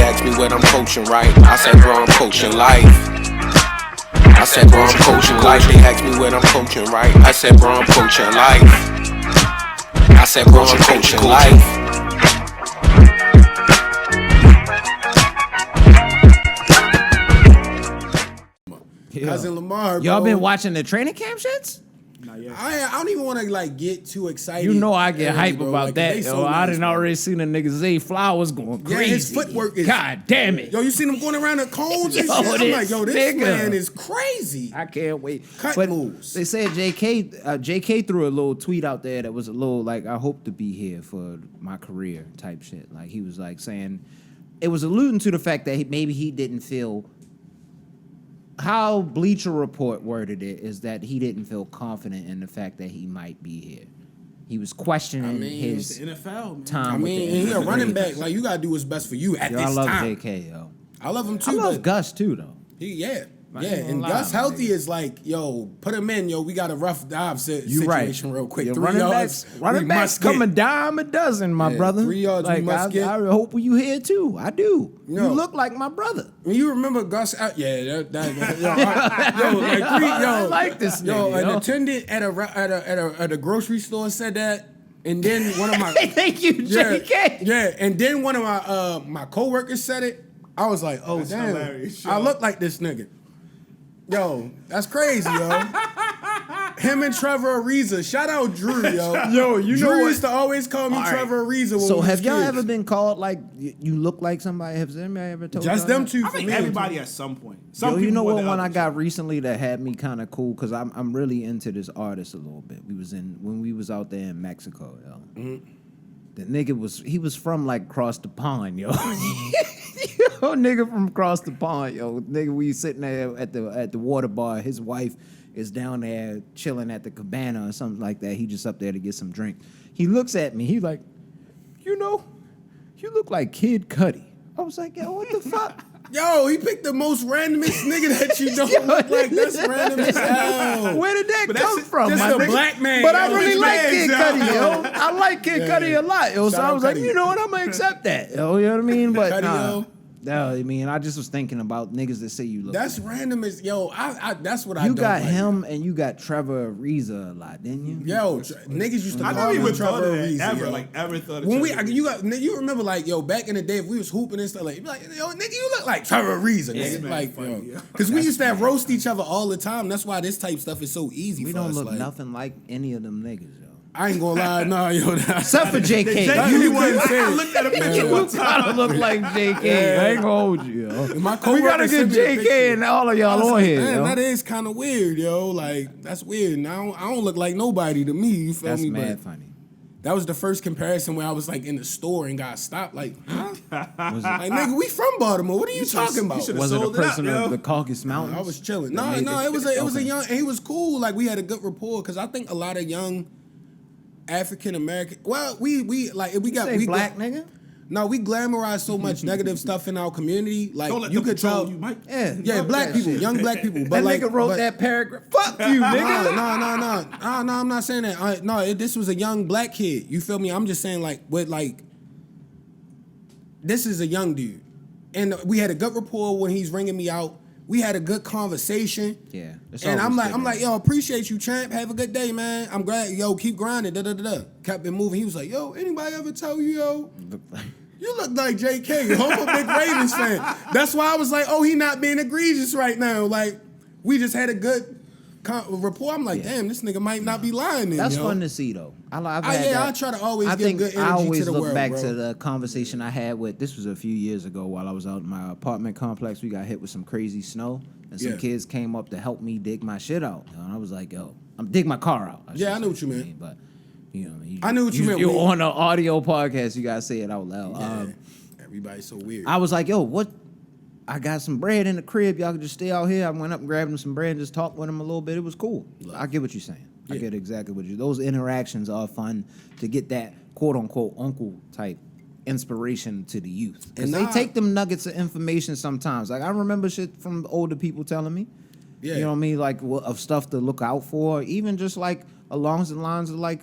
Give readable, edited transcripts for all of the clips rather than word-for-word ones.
asked me what I'm coaching, right? I said, bro, I'm coaching life. I said, bro, I'm coaching life. They asked me what I'm coaching, right? I said, bro, I'm coaching life. I said, bro, I'm coaching life. Cousin Lamar, bro. Y'all been watching the training camp shits? I don't even want to like get too excited. You know I get hype bro. about like, that. Yo, So I done already seen a nigga Zay Flowers going crazy. Yeah, his footwork is. God damn it. Yo, you seen him going around the cones and Yo, shit? I'm like, yo, this nigga. man is crazy. I can't wait. Cut but moves. They said JK threw a little tweet out there that was a little like, I hope to be here for my career type shit. Like he was like saying, it was alluding to the fact that maybe he didn't feel. How Bleacher Report worded it is that he didn't feel confident in the fact that he might be here. He was questioning his the NFL, man. time. I mean, with the he's a NFL. running back. Like you gotta do what's best for you at Yo, this I love time. JK, yo. I love him too. I love but Gus too, though. Yeah, I yeah. ain't gonna And lie, Gus my healthy nigga. is like, yo, put him in, yo. We got a rough dive situation right. real quick. Your 3 running yards. running we backs must get. come a dime a dozen, my Yeah, brother. 3 yards we like, must get. I hope you here too. I do. No. You look like my brother. When you remember Gus out, yeah, yo, like I like this yo, nigga, an yo. attendant at a grocery store said that, and then one of my Thank you, JK. yeah, and then one of my coworkers said it. I was like, oh That's damn, hilarious, I yo. look like this nigga. Yo, that's crazy, yo. Him and Trevor Ariza. Shout out Drew, yo. Yo, you Drew know what? used to always call me All right. Trevor Ariza when So we have was y'all kids. ever been called like you look like somebody? Have anybody ever told Just y'all them that? two I for think me. everybody at some point. Some Yo, people you know more what than one I others. got recently that had me kind of cool because I'm really into this artist a little bit. When we was out there in Mexico, yo. Mm-hmm. The nigga was from like across the pond, yo. Yo, nigga from across the pond, yo. Nigga, we sitting there at the water bar. His wife is down there chilling at the cabana or something like that. He just up there to get some drink. He looks at me. He's like, you know, you look like Kid Cudi. I was like, yo, what the fuck? Yo, he picked the most randomest nigga that you don't look like. That's random as hell. Where did that But come that's from? just my a nigga? black man, But yo. I really Rich like man, Kid yo. Cudi, yo. I like Kid Cudi a lot, yo. So Shout I out was like, Cudi. you know what? I'm gonna accept that, yo. You know what I mean? But Cudi, yo. no, I mean, I just was thinking about niggas that say you look. That's like random as yo. I that's what I you don't got like. him and you got Trevor Ariza a lot, didn't you? Yo, niggas used to I call never me even thought Trevor of that Ariza, ever. yo. Like ever thought of When Trevor. you remember like yo back in the day if we was hooping and stuff like you'd be like yo nigga you look like Trevor Ariza It's nigga mad like funny, yo. because we used to have roast each other all the time. That's why this type stuff is so easy We for don't us. look Like, nothing like any of them niggas, yo. I ain't gonna lie, nah, yo. Except for JK. JK You was, couldn't say I it. looked at a picture You one time. kind of look like JK. I ain't gonna hold you, yo. My We coworker gotta get sent me a JK picture. and all of I y'all was on like, here, man, yo. that is kind of weird, yo. Like that's weird. Now I don't look like nobody to me. You feel That's me? mad But funny. that was the first comparison where I was like in the store and got stopped. Like, huh? Was Like nigga, we from Baltimore. What are you talking about? should've Was it a sold it up, person yo. of the Caucasus Mountains? I was chilling. that No, made no, it- it was a Okay. young, and he was cool. Like we had a good rapport because I think a lot of young African American. Well, we like we got Say we black nigga? No, we glamorize so much negative stuff in our community. Like Don't let you them could control tell. you, Mike. Yeah. Yeah, fuck black that people, shit. young black people. But That like, nigga wrote but- that paragraph. Fuck you, nigga. No, I'm not saying that. This was a young black kid. You feel me? I'm just saying like with like. This is a young dude, and we had a good rapport when he's ringing me out. We had a good conversation. Yeah. it's And I'm always like, good, yo, appreciate you, champ. Have a good day, man. I'm glad, yo, keep grinding. Da da da da. Kept it moving. He was like, yo, anybody ever tell you, yo, you look like JK. I'm a big Ravens fan. That's why I was like, oh, he not being egregious right now. Like, we just had a good rapport. I'm like, damn, this nigga might not be lying. Then, That's yo. fun to see, though. I've I had that. I try to always I give think good energy I always to the look world, back bro. to the conversation I had with, this was a few years ago while I was out in my apartment complex. We got hit with some crazy snow, and some Yeah. kids came up to help me dig my shit out. And I was like, yo, I'm dig my car out. Yeah, I should know say, what you meant. But, you know, I knew what you meant. You're We- on an audio podcast, you gotta say it out loud. Yeah. Everybody's so weird. I was like, yo, what? I got some bread in the crib. Y'all can just stay out here. I went up and grabbed him some bread and just talked with him a little bit. It was cool. I get what you're saying. I Yeah. get exactly what you. Those interactions are fun to get that quote unquote uncle type inspiration to the youth. Because And they take them nuggets of information sometimes. Like I remember shit from older people telling me. Yeah. You know what I mean? Like of stuff to look out for. Even just like along the lines of like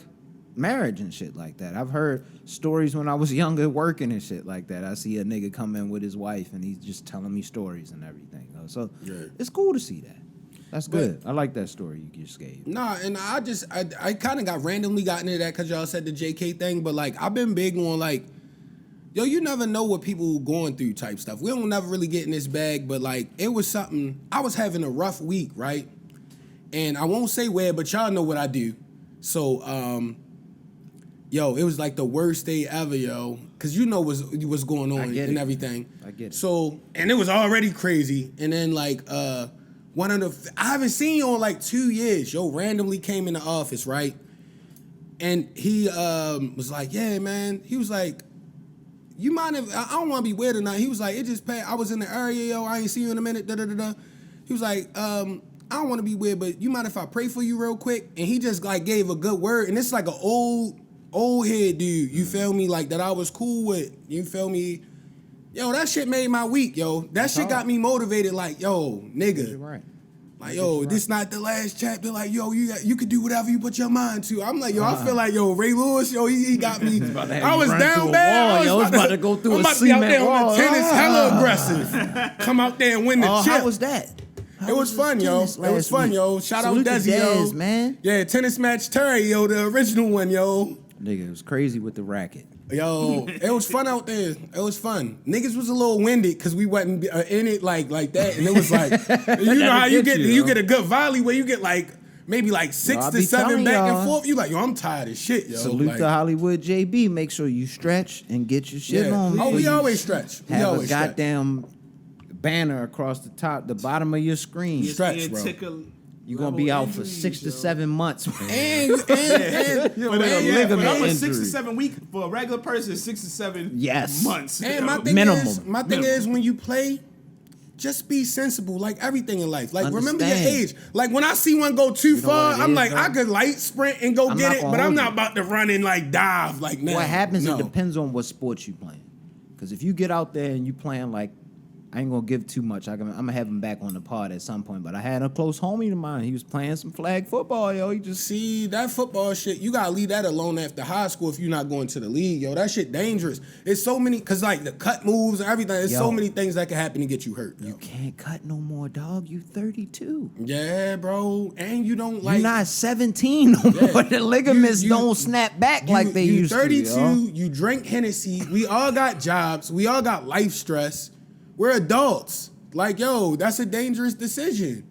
marriage and shit like that. I've heard stories when I was younger working and shit like that. I see a nigga come in with his wife and he's just telling me stories and everything. So it's cool to see that. That's good. I like that story you just gave. Nah, and I kind of got randomly got into that because y'all said the JK thing, but like I've been big on like, yo, you never know what people going through type stuff. We don't never really get in this bag, but like it was something. I was having a rough week, right? And I won't say where, but y'all know what I do. So, yo, it was like the worst day ever, yo, because you know what's going on and everything. I get it. So, and it was already crazy, and then like one of the I haven't seen you in like 2 years. Yo, randomly came in the office, right? And he was like, yeah, man. He was like, you mind if I don't want to be weird or not? He was like, it just passed. I was in the area, yo. I ain't see you in a minute. Da da da da. He was like, I don't want to be weird, but you mind if I pray for you real quick? And he just like gave a good word, and it's like an old head dude. You feel me? Like that I was cool with. You feel me? Yo, that shit made my week, yo. That shit got me motivated. Like, yo, nigga. You're right. Like, yo, this not the last chapter. Like, yo, you could do whatever you put your mind to. I'm like, yo, I feel like, yo, Ray Lewis, yo, he got me. I was down bad. I was about to go through I'm a about to be out there cement on wall. the tennis, hella aggressive. Come out there and win the chip. How was that? It was fun, yo. It was fun, yo. Shout out Desi, yo. Man. Yeah, tennis match Terry, yo, the original one, yo. Nigga, it was crazy with the racket. Yo, it was fun out there. It was fun. Niggas was a little winded because we wasn't in it like that, and it was like, you know how you get a good volley where you get like maybe like 6 to 7 back and forth. You like, yo, I'm tired of shit, yo. Salute like, to Hollywood JB. Make sure you stretch and get your shit on. Oh, we always stretch. We Have always a goddamn banner across the bottom of your screen. stretch, bro. You're gonna be out for 6 to 7 months. And But I'm a 6 to injury. 7 week for a regular person. 6 to 7 months. And my thing is, when you play, just be sensible, like everything in life. Like remember your age. Like when I see one go too far, I'm like, I could light sprint and go get it, but I'm not about to run and like dive like now. What happens? It depends on what sports you playing. Because if you get out there and you playing like, I ain't gonna give too much. I'm gonna have him back on the pod at some point. But I had a close homie of mine. He was playing some flag football, yo. He just see that football shit. You gotta leave that alone after high school if you're not going to the league, yo. That shit dangerous. It's so many, cause like the cut moves and everything. There's so many things that can happen to get you hurt. Yo. You can't cut no more, dog. You 32. Yeah, bro. And you don't like. You're not 17 no more. The ligaments don't snap back like they used 32, to. 32. You drink Hennessy. We all got jobs. We all got life stress. We're adults. Like, yo, that's a dangerous decision.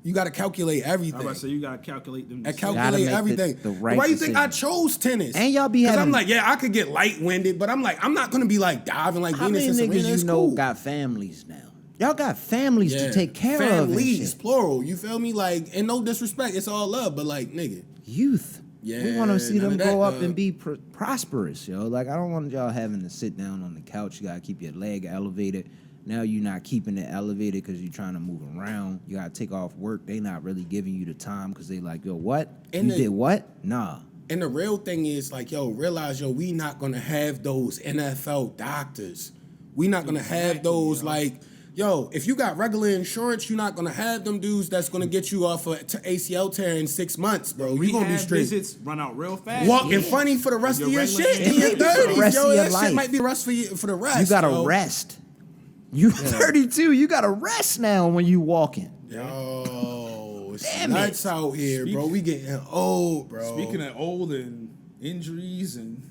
You got to calculate everything. I was about to say, you got to calculate them. And calculate everything. The right Why you decision. think I chose tennis? And y'all be having... Because I'm like, yeah, I could get light-winded, but I'm like, I'm not going to be like diving like How Venus many and niggas Serena. you know cool. got families now? Y'all got families to take care of. Families, plural. You feel me? Like, and no disrespect, it's all love, but like, nigga. Youth. Yeah, we want to see them none of grow that, up and be prosperous, yo. Like, I don't want y'all having to sit down on the couch. You got to keep your leg elevated. Now you're not keeping it elevated because you're trying to move around. You got to take off work. They not really giving you the time because they like, yo, what? You did what? Nah. And the real thing is like, yo, realize, yo, we not going to have those NFL doctors. We not going to have those like, yo, if you got regular insurance, you're not going to have them dudes that's going to get you off a ACL tear in 6 months, bro. You going to be straight. Visits run out real fast. Walking funny for the rest of your shit in your 30s, yo. That shit might be rust for the rest. You got to yo. rest. You 32. You got to rest now when you walking. Yo, it's Damn nuts out here, bro. We getting old, bro. Speaking of old and injuries and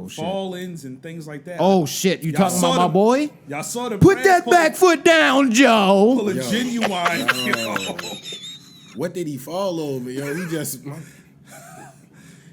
fall-ins and things like that. Oh, shit. You talking about my boy? Y'all saw the Put that back foot down, Joe. Pull a genuine. What did he fall over, yo?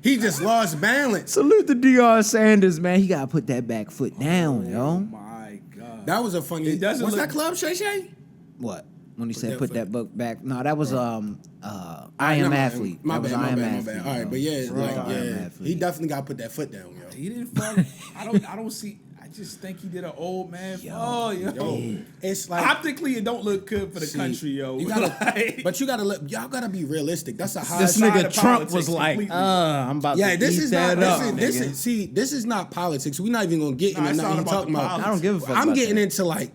He just lost balance. Salute to Deion Sanders, man. He got to put that back foot down, yo. My God. That was a funny. doesn't What's look- that club, Shay Shay? What? When he said that put foot- that book back. No, that was I Am Athlete. My That was bad, I my Am bad, my Athlete, bad. All right, yo. but yeah, like, I Am yeah, Athlete. he definitely got to put that foot down, yo. He didn't fall. I don't see. I just think he did an old man fall, yo. It's like Optically, it don't look good for the country, yo. You gotta, but y'all gotta be realistic. That's a high. This side nigga of Trump politics was like, completely. I'm about Yeah, to this eat is that not. up, This nigga. is this is not politics. We're not even gonna get into it's nothing not you about talking the about. politics. I don't give a fuck I'm about getting that. into like,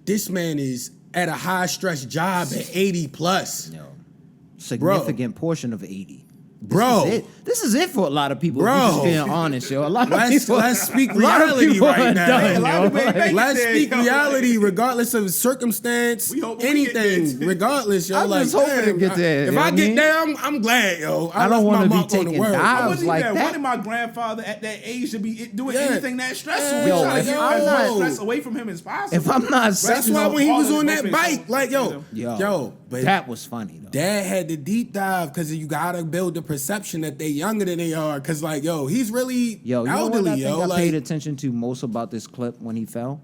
this man is at a high stress job at 80 plus. Yo, significant portion of 80. Bro. This is it for a lot of people. Bro. If we just being honest, yo. A lot of Let's people. speak a lot of reality people right are now. done, A lot yo. of people ain't making Let's it, speak yo. reality, regardless of circumstance, We hope we get anything, there. regardless, yo. I'm like, just hoping to damn, get there, If you know I what I get mean? there, I'm glad, yo. I don't want wanna be taking world. dives. I wasn't like even that. wanting my grandfather at that age to be doing Yeah. anything that stressful. Yeah. We Yo, trying to if get I'm as not- much stress away from him as possible. If I'm not, That's you why know, when he was all on of that his bike, folks, like, yo, but that was funny though. Dad had to deep dive because you gotta build the perception that they younger than they are. Cause like, yo, he's really Yo, you know elderly, what I think yo. I Like, paid attention to most about this clip when he fell?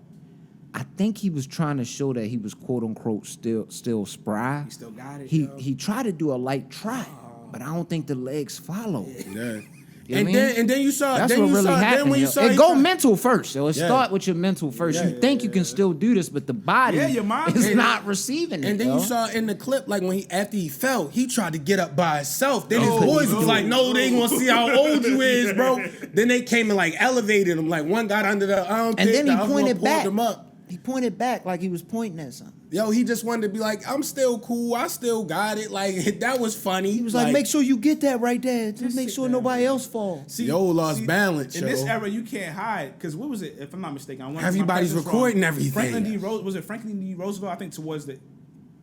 I think he was trying to show that he was quote unquote still spry. He still got it, He yo. he tried to do a light trot, but I don't think the legs followed. yeah. You know And what I mean? then you saw. That's then what you really saw, happened. Then when you yo. saw, It he go tried- mental first. So it Yeah. start with your mental first. Yeah. You think you can still do this, but the body Yeah, your mind- is And- not receiving it. And then yo. you saw in the clip, like when after he fell, he tried to get up by himself. Then his No, boys was no, like, "No, they ain't gonna see how old you is, bro." Oh, Then they came and like elevated him. Like one got under the armpit, and then the he other one pointed pulled back. him up. He pointed back like he was pointing at something. Yo, he just wanted to be like, "I'm still cool. I still got it." Like that was funny. He was like, make sure you get that right there. Just make sure nobody else falls. See, Yo, lost balance, In yo. this era, you can't hide because what was it? If I'm not mistaken, I want Everybody's recording everything. Franklin D. Was it Franklin D. Roosevelt? I think towards the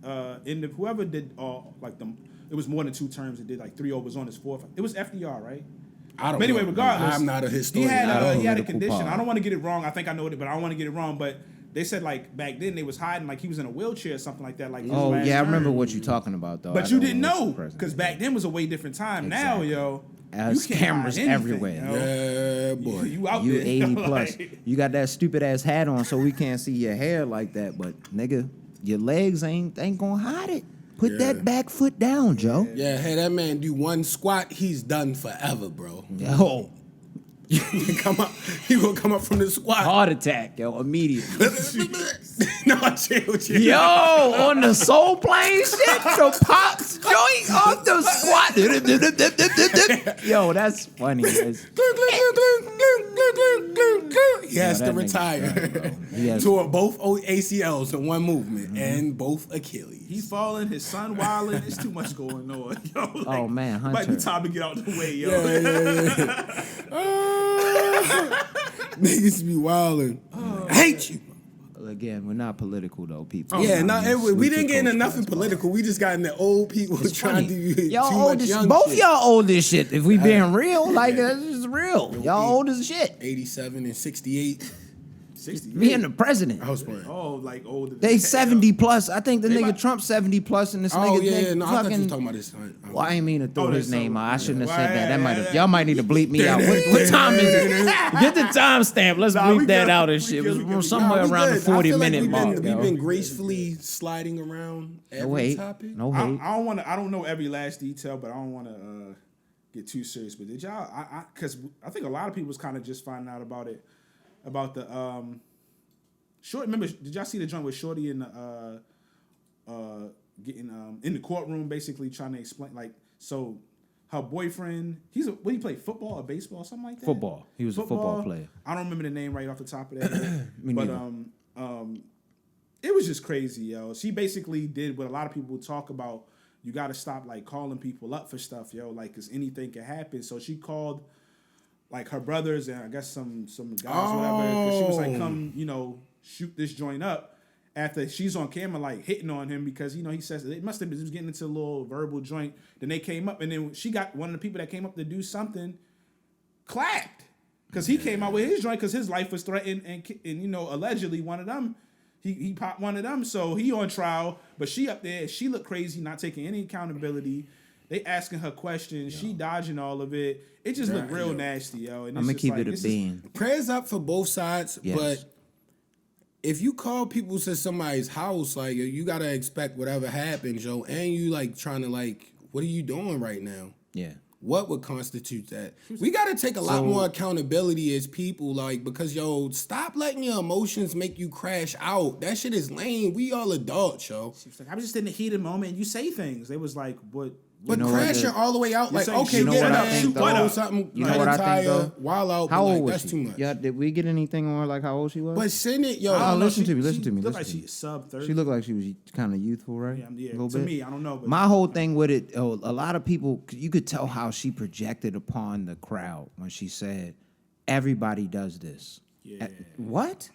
end of whoever did like the. It was more than 2 terms. It did like 3 overs on his 4th. It was FDR, right? I don't But anyway, know. regardless, I'm not a historian. He had I don't he had a political condition. power. I don't want to get it wrong. I think I know it, but I don't want to get it wrong. But they said like back then they was hiding like he was in a wheelchair or something like that. Like his Oh last yeah, I remember term. what you're talking about though. But I you don't didn't know know what's present. because back then was a way different time. Now, Exactly. yo, There's you can't cameras hide anything, everywhere. yo. Yeah, boy. You out You there. 80 yo, plus. like- You got that stupid ass hat on, so we can't see your hair like that. But nigga, your legs ain't gonna hide it. Put Yeah. that back foot down, Joe. Yeah, hey, that man do one squat, he's done forever, bro. Yo, He gonna come up from the squat. heart attack, yo, immediately. No, chill. Yo, on the soul plane shit, the pops joint off the squat. Yo, that's funny. It's- He has that to nigga's retire. done, bro. He has- Tore both ACLs in one movement and both Achilles. He falling, his son wilding. It's too much going on, yo. Like, Oh, man, might be Hunter. time to get out the way, yo. Niggas be wilding. I hate you. Again, we're not political though, people. Yeah, no, we Sleep didn't to get into Coach nothing Fast political. We just got into old people trying to do Y'all too old much as young both shit. y'all old as shit. If we being real, like this is real. Y'all old as shit. 87 and 68. 60. Me and the president. I was playing. Oh, like older. They 70 plus. I think the They nigga might- Trump 70 plus, and this Oh, nigga yeah, nigga no, I thought you was fucking. talking about this time. Well, I ain't mean to throw Oh, his that's name so- out. I shouldn't have Well, said that. yeah, That might yeah, have. yeah. Y'all might need to bleep me out. What time is it? Get the timestamp. Let's Nah, we bleep that good. out and We shit. good, It we was good. somewhere Nah, we around the good. I 40 feel like minute mark. We've yo. been gracefully sliding around every No hate. topic. No I hate. don't want to. I don't know every last detail, but I don't want to get too serious. But did y'all? Because I think a lot of people was kind of just finding out about it, about the Short. Remember? Did y'all see the joint with Shorty in the getting in the courtroom, basically trying to explain like so. Her boyfriend, what he play football or baseball, something like that. Football. He was a football player. I don't remember the name right off the top of that. head. Me but neither. it was just crazy, yo. She basically did what a lot of people talk about. You got to stop like calling people up for stuff, yo. Like, cause anything can happen. So she called like her brothers and I guess some guys, whatever. 'Cause she was like, come, shoot this joint up. After she's on camera, like hitting on him because he says it must have been he was getting into a little verbal joint. Then they came up and then she got one of the people that came up to do something clapped because he came out with his joint because his life was threatened and allegedly one of them he popped one of them, so he on trial. But she up there, she looked crazy, not taking any accountability. They asking her questions, she dodging all of it. It just looked real nasty, yo. And I'm gonna keep it a bean. Prayers up for both sides, Yes. but if you call people to somebody's house, like you gotta expect whatever happens, yo, and you like trying to like, what are you doing right now? Yeah. What would constitute that? We gotta take a lot more accountability as people, like, because yo, stop letting your emotions make you crash out. That shit is lame. We all adults, yo. She was like, I was just in the heat of the moment and you say things. They was like, what But know what crashing all the way out, like, saying okay, shoot get what I man, think, throw though? something, You know what I think, though? wild out, How but, like, old was that's she? too much. Yeah, did we get anything on like how old she was? But send it, yo. I don't know, listen to me, listen she to me, Look listen like to me. she's sub 30. She looked like she was kind of youthful, right? Yeah, A little to bit. me, I don't know. But My whole thing with it, a lot of people, you could tell how she projected upon the crowd when she said, "Everybody does this." Yeah. What?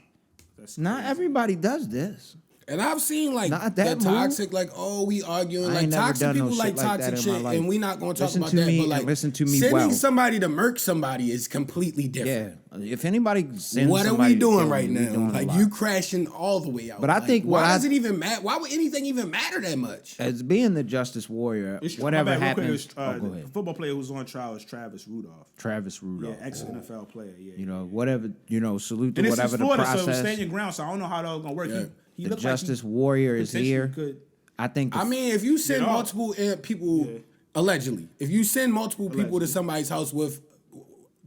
That's Not crazy. everybody does this. And I've seen like Not the that move. toxic, like, oh, we arguing, I like ain't never toxic done no people shit like like that toxic in my shit, life. and we not gonna talk Listen about to that. me But and like, listen to me sending well. somebody to murk somebody is completely different. Yeah. If anybody sends What are somebody we to doing kill right me, we now? doing a Like lot. you crashing all the way out. But I Like, think why what does I- it even matter? Why would anything even matter that much? As being the justice warrior, It's- whatever my bad, real quick, happens. it was, Oh, go the ahead. football player who's on trial is Travis Rudolph. Travis Rudolph. Yeah, ex-NFL player. Yeah. You know, whatever, salute to And this whatever is the Florida, so process. stand your ground. So I don't know how that was gonna work. Yeah. He The looked like justice he warrior is potentially here. Could, I think. I mean, if you send Get off. multiple people, allegedly, if you send multiple people Allegedly. to somebody's house with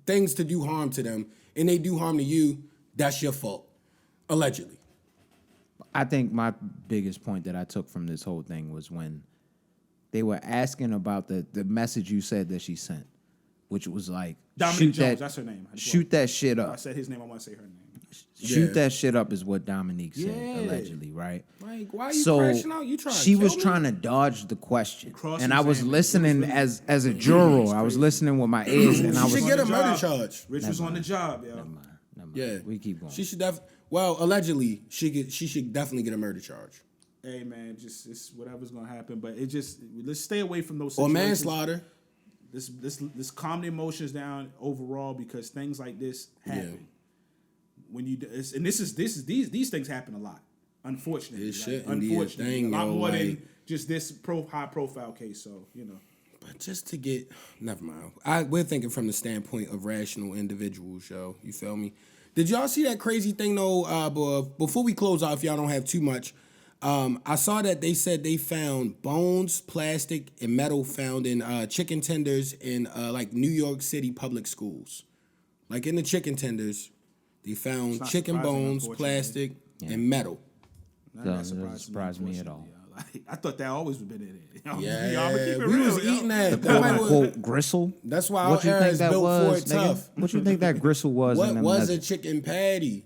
things to do harm to them, and they do harm to you, that's your fault. Allegedly. I think my biggest point that I took from this whole thing was when they were asking about the message you said that she sent, which was like, Dominique shoot Jones, that, that's her name. I just shoot that shit I up. said his name. I want to say her name. Shoot Yeah. that shit up is what Dominique said, Yeah. allegedly, right? Like, why are you So crashing out? You trying to she kill was me? trying to dodge the question, Cross and I was examine. listening It was really- as a juror. I was listening with my ears, and I She was. should get a on the murder job. charge. Rich was on the job, yo. Never mind. Yeah, We keep going. She should allegedly, she should definitely get a murder charge Hey man, just it's whatever's gonna happen, but it just let's stay away from those or situations. manslaughter. Let's calm the emotions down overall because things like this happen. When you and these things happen a lot, unfortunately. It shouldn't be a unfortunately, thing, a lot yo, more like- than just this high profile case. So But just to get, never mind. We're thinking from the standpoint of rational individuals, yo. You feel me? Did y'all see that crazy thing though? But before we close out, if y'all don't have too much, I saw that they said they found bones, plastic, and metal found in chicken tenders in like New York City public schools. Like in the chicken tenders, they found not chicken surprising, bones, unfortunately. plastic, and metal. that Doesn't surprise me at all. unfortunately, yo. Like, I thought that always would have been in it. Yeah, I'ma keep it we real, was yo. eating that. The That might quote was- unquote gristle. That's why What our you era think is that built was, for it nigga? tough. What you think that gristle was? What in them was a nuggets? chicken patty?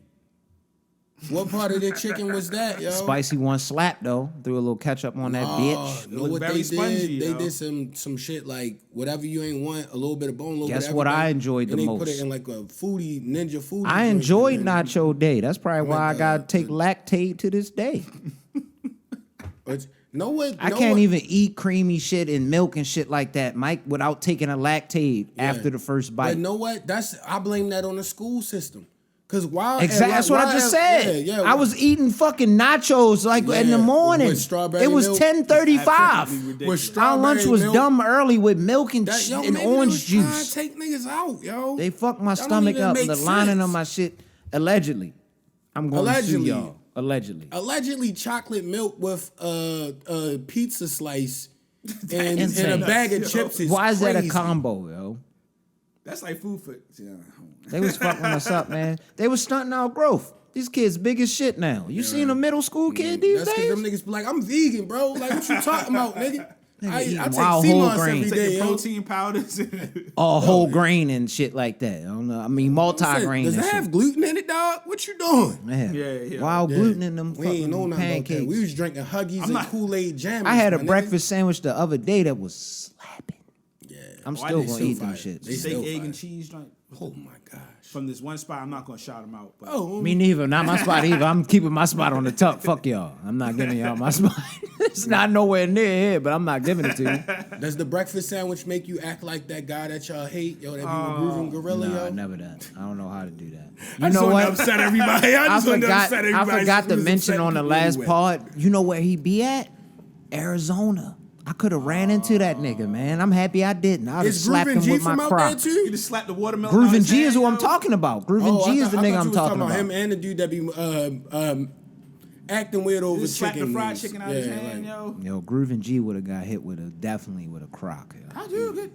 What part of the chicken was that, yo? Spicy one slap though. Threw a little ketchup on that bitch. Know looked what very they spongy, did? They yo. did some shit like whatever you ain't want, a little bit of bone, a little Guess bit of what everything, I enjoyed the and they most? put it in like a ninja foodie. I joint, enjoyed and then- Nacho Day. That's probably why I gotta take Lactaid to this day. But know what? I know can't what- even eat creamy shit and milk and shit like that, Mike, without taking a Lactaid after the first bite. But know what? I blame that on the school system. Cause while Exactly. That's what I just said. Yeah, I was eating fucking nachos like in Yeah, the morning. with strawberry It was milk. 10:35. Absolutely ridiculous. With Our lunch strawberry was milk. dumb early with milk and, That, yo, and maybe they orange was trying juice. to take niggas out, yo. They fucked my That don't stomach even up. make The lining sense. of my shit. Allegedly. I'm going to sue Allegedly. y'all. Allegedly. Chocolate milk with a pizza slice and a insane. bag of chips is Why is that a crazy. combo, yo? That's like food for. Yeah. They was fucking us up, man. They was stunting our growth. These kids big as shit now. You seen a middle school kid these That's because days? them niggas be like, I'm vegan, bro. Like, what you talking about, nigga? I eating take wild sea whole moss grain. every Take day, your yo. protein powders. All whole grain and shit like that. I don't know. I mean, multi-grain Does and it shit. have gluten in it, dog? What you doing? Man, Yeah. wild gluten in them We ain't know fucking nothing about that. pancakes. We was drinking Huggies and not- Kool-Aid jam. I had a breakfast sandwich the other day that was slapping. Yeah. I'm I still did gonna still eat them fire. shit. They Steak, still egg, fire. and cheese joint. Oh my gosh. From this one spot, I'm not gonna shout them out. But Oh, Me neither. Not my spot either. I'm keeping my spot on the top. Fuck y'all. I'm not giving y'all my spot. It's not nowhere near here, but I'm not giving it to you. does the breakfast sandwich make you act like that guy that y'all hate? Yo, that be a grooving gorilla, Nah, yo? never that. I don't know how to do that. I You just know wanted what? to upset everybody. I forgot to mention on the last part. You know where he be at? Arizona. I could have ran into that nigga, man. I'm happy I didn't. I would have Is slapped Groovin' him G with my from out there crock. too? you just slap the watermelon. out Groovin' his G is hand, who I'm yo. talking about. Groovin' G is the nigga I'm talking about. Him and the dude that be acting weird over Just slap chicken. the fried wings. chicken out his Yeah, hand, like- yo. Yo, Groovin' G would have got hit with definitely with a crock. Yo. I do good.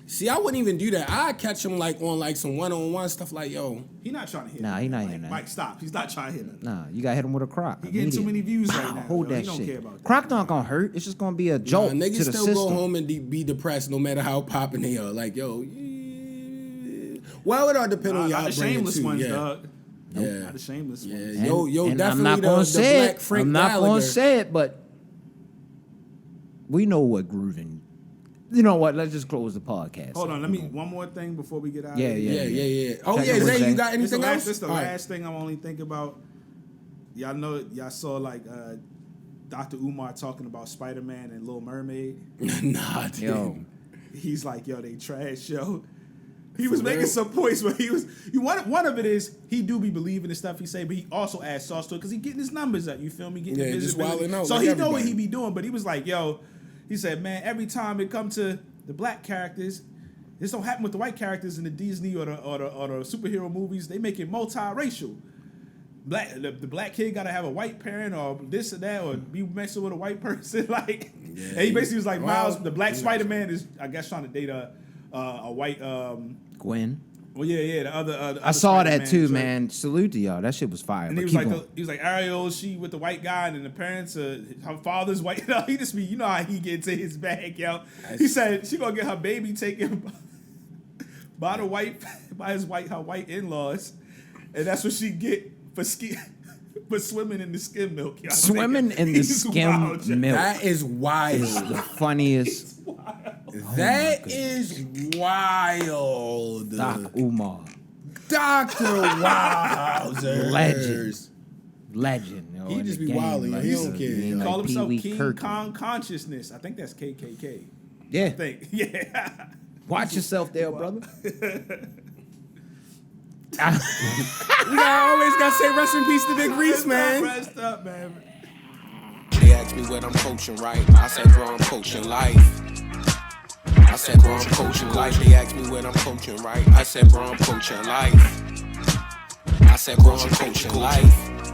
See, I wouldn't even do that. I'd catch him like on like some one-on-one stuff like, yo. He not trying to hit. Nah, he not hitting that. Mike, stop. He's not trying to hit him. Nah, you gotta hit him with a croc. He getting too many views right now. Hold yo. that He don't shit. care about that. Croc not gonna hurt. It's just gonna be a jolt Niggas to the still system. go home and be depressed no matter how popping they are. Like, yo, well, it all depend on y'all Not the bringing shameless too. ones, Yeah. dog. Yeah. Not the shameless ones. Yeah. Yo, and definitely I'm not the gonna say Black it. Frank I'm not Gallagher. gonna say it, but we know what grooving. You know what? Let's just close the podcast. Hold on, let me one more thing before we get out. Yeah, of here. Yeah. Oh, Check yeah, it with Zay, Zay. you got anything else? This the All right. last thing I'm only thinking about. Y'all know, y'all saw like Dr. Umar talking about Spider-Man and Little Mermaid. Nah, dude. Yo, He's like, yo, they trash, yo. He was making some points where one of it is he do be believing the stuff he say, but he also adds sauce to it because he getting his numbers up. You feel me? Getting Yeah, the just visibility. wilding out So like he know what everybody. he be doing, but he was like, yo, he said, man, every time it come to the black characters, this don't happen with the white characters in the Disney or the superhero movies. They make it multiracial. The black kid gotta have a white parent or this or that or be messing with a white person. Like, and he basically was like, Miles, the black Spider-Man is, I guess, trying to date a white. Gwen. Well, yeah, the other. I saw that Spider-Man, too, so- man. Salute to y'all. That shit was fire. And he But was keep like, going. he was like Ariel, she with the white guy, and then the parents, her father's white. He just be, you know how he gets in his bag, yo. He said she gonna get her baby taken by her white in-laws, and that's what she get for for swimming in the skim milk. Y'all. Swimming in the He's skim wild, yo. milk That is wild. is the funniest. That is wild. Doc Umar. Dr. Wowzers. Legend. Yo, He in just the be game, wildin', like, he don't he care. ain't He like Call himself Pee-wee King Kirkland. Kong Consciousness. I think that's KKK. Yeah. I think, yeah. Watch yourself there, brother. We always gotta say rest in peace to Big Reese, man. Rest up, man. They asked me what I'm coaching, right? I said, bro, I'm coaching life. I said, bro, I'm coaching life. They asked me what I'm coaching, right? I said, bro, I'm coaching life. I said, bro, I'm coaching life.